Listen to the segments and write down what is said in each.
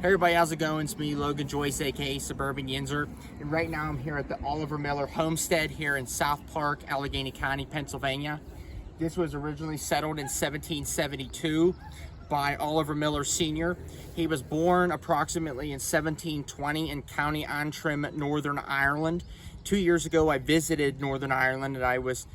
Hey everybody, how's it going? It's me, Logan Joyce, aka Suburban Yinzer, and right now I'm here at the Oliver Miller Homestead here in South Park, Allegheny County, Pennsylvania. This was originally settled in 1772 by Oliver Miller Sr. He was born approximately in 1720 in County Antrim, Northern Ireland. 2 years ago I visited Northern Ireland and I was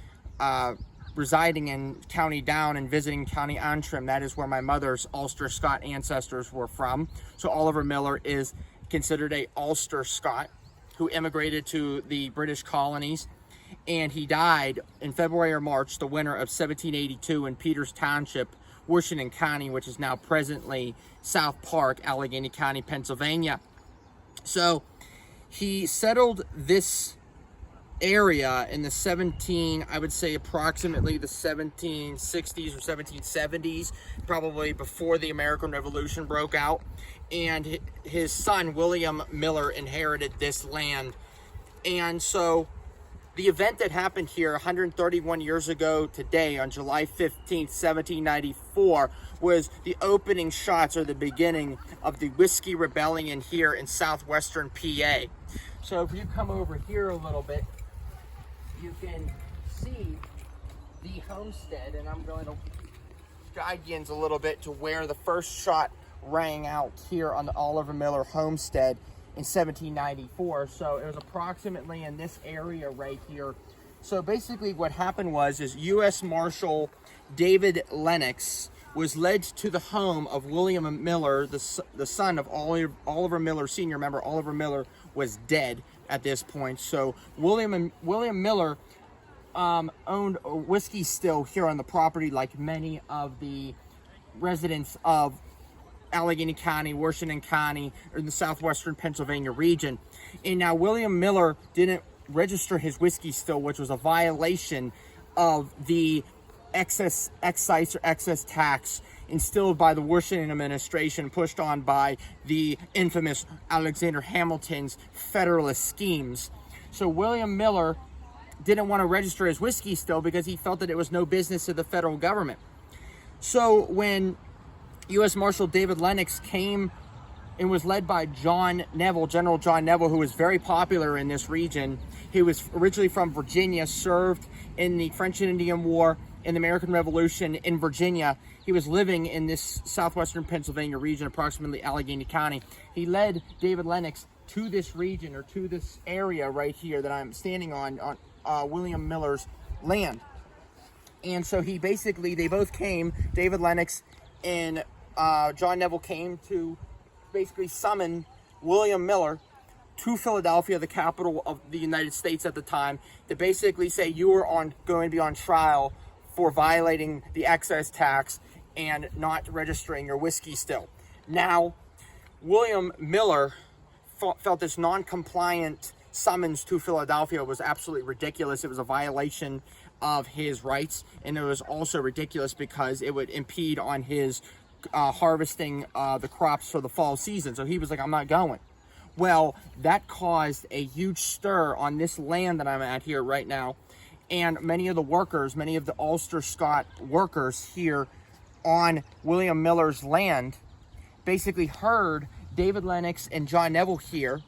residing in County Down and visiting County Antrim. That is where my mother's Ulster Scot ancestors were from. So Oliver Miller is considered a Ulster Scot who immigrated to the British colonies, and he died in February or March, the winter of 1782, in Peters Township, Washington County, which is now presently South Park, Allegheny County, Pennsylvania. So he settled this area in the I would say approximately the 1760s or 1770s, probably before the American Revolution broke out, and his son William Miller inherited this land. And so the event that happened here 131 years ago today, on July 15th, 1794, was the opening shots or the beginning of the Whiskey Rebellion here in southwestern PA. So if you come over here a little bit, you can see the homestead, and I'm going to guide you a little bit to where the first shot rang out here on the Oliver Miller homestead in 1794. So it was approximately in this area right here. So basically what happened was U.S. Marshal David Lennox was led to the home of William Miller, the son of Oliver Miller Sr. Remember, Oliver Miller was dead at this point. So William Miller owned a whiskey still here on the property, like many of the residents of Allegheny County, Washington County, or the southwestern Pennsylvania region. And now William Miller didn't register his whiskey still, which was a violation of the excess excise or excess tax instilled by the Washington administration, pushed on by the infamous Alexander Hamilton's Federalist schemes. So William Miller didn't want to register his whiskey still because he felt that it was no business of the federal government. So when U.S. Marshal David Lennox came and was led by John Neville, General John Neville, who was very popular in this region. He was originally from Virginia, served in the French and Indian War, in the American Revolution in Virginia. He was living in this southwestern Pennsylvania region, approximately Allegheny County. He led David Lennox to this region, or to this area right here that I'm standing on William Miller's land. And so they both came, David Lennox and John Neville came to basically summon William Miller to Philadelphia, the capital of the United States at the time, to basically say you were going to be on trial for violating the excise tax and not registering your whiskey still. Now, William Miller felt this non-compliant summons to Philadelphia was absolutely ridiculous. It was a violation of his rights, and it was also ridiculous because it would impede on his harvesting the crops for the fall season. So he was like, I'm not going. Well, that caused a huge stir on this land that I'm at here right now. And many of the workers, many of the Ulster Scot workers here on William Miller's land basically heard David Lennox and John Neville here,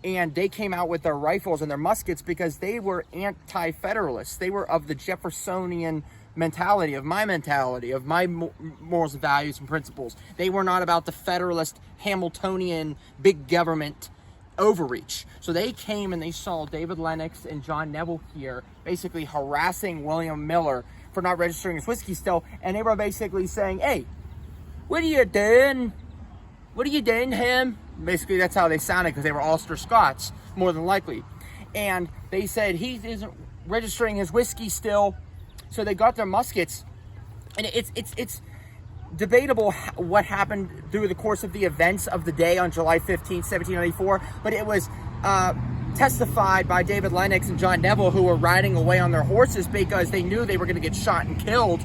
and they came out with their rifles and their muskets because they were anti-federalists. They were of the Jeffersonian mentality, of my morals and values and principles. They were not about the federalist Hamiltonian big government overreach. So they came and they saw David Lennox and John Neville here basically harassing William Miller for not registering his whiskey still, and they were basically saying, hey, what are you doing? What are you doing to him? Basically that's how they sounded, because they were Ulster Scots, more than likely. And they said he isn't registering his whiskey still. So they got their muskets, and it's debatable what happened through the course of the events of the day on July 15th, 1794, but it was testified by David Lennox and John Neville, who were riding away on their horses because they knew they were going to get shot and killed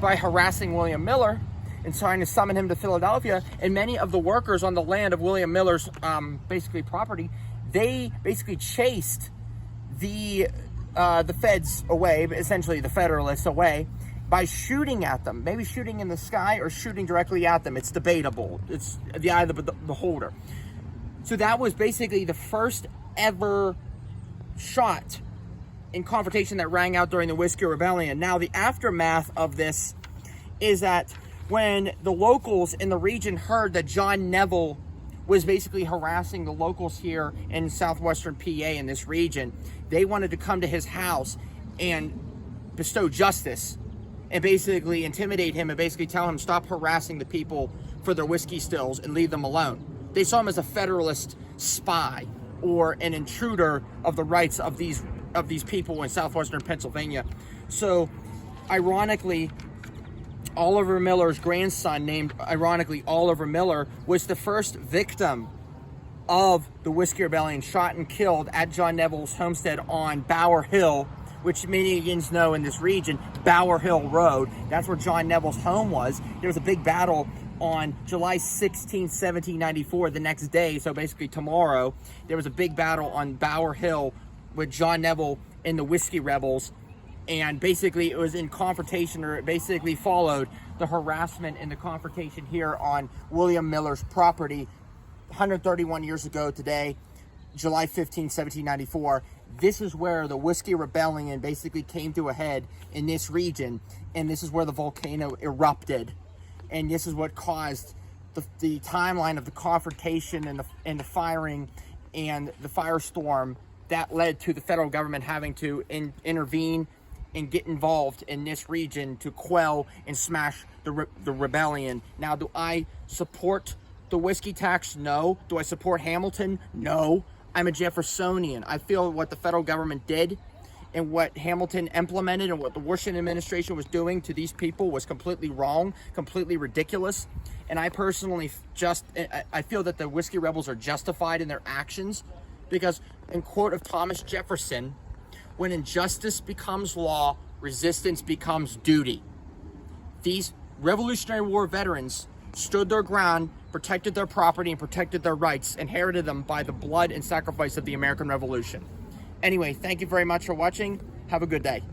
by harassing William Miller and trying to summon him to Philadelphia. And many of the workers on the land of William Miller's basically property, they basically chased the feds away, essentially the Federalists away, by shooting at them, maybe shooting in the sky or shooting directly at them. It's debatable. It's the eye of the beholder. So that was basically the first ever shot in confrontation that rang out during the Whiskey Rebellion. Now, the aftermath of this is that when the locals in the region heard that John Neville was basically harassing the locals here in southwestern PA in this region, they wanted to come to his house and bestow justice and basically intimidate him and basically tell him stop harassing the people for their whiskey stills and leave them alone. They saw him as a Federalist spy or an intruder of the rights of these people in southwestern Pennsylvania. So, ironically, Oliver Miller's grandson, named ironically Oliver Miller, was the first victim of the Whiskey Rebellion, shot and killed at John Neville's homestead on Bower Hill, which many Indians know in this region, Bower Hill Road. That's where John Neville's home was. There was a big battle on July 16, 1794, the next day, so basically tomorrow. There was a big battle on Bower Hill with John Neville and the Whiskey Rebels, and basically it was in confrontation, or it basically followed the harassment and the confrontation here on William Miller's property 131 years ago today, July 15, 1794. This is where the Whiskey Rebellion basically came to a head in this region, and this is where the volcano erupted, and this is what caused the timeline of the confrontation and the firing and the firestorm that led to the federal government having to intervene and get involved in this region to quell and smash the rebellion. Now, do I support the whiskey tax? No. Do I support Hamilton? No. I'm a Jeffersonian. I feel what the federal government did and what Hamilton implemented and what the Washington administration was doing to these people was completely wrong, completely ridiculous. And I personally I feel that the Whiskey Rebels are justified in their actions because, in quote of Thomas Jefferson, when injustice becomes law, resistance becomes duty. These Revolutionary War veterans stood their ground, protected their property, and protected their rights, inherited them by the blood and sacrifice of the American Revolution. Anyway, thank you very much for watching. Have a good day.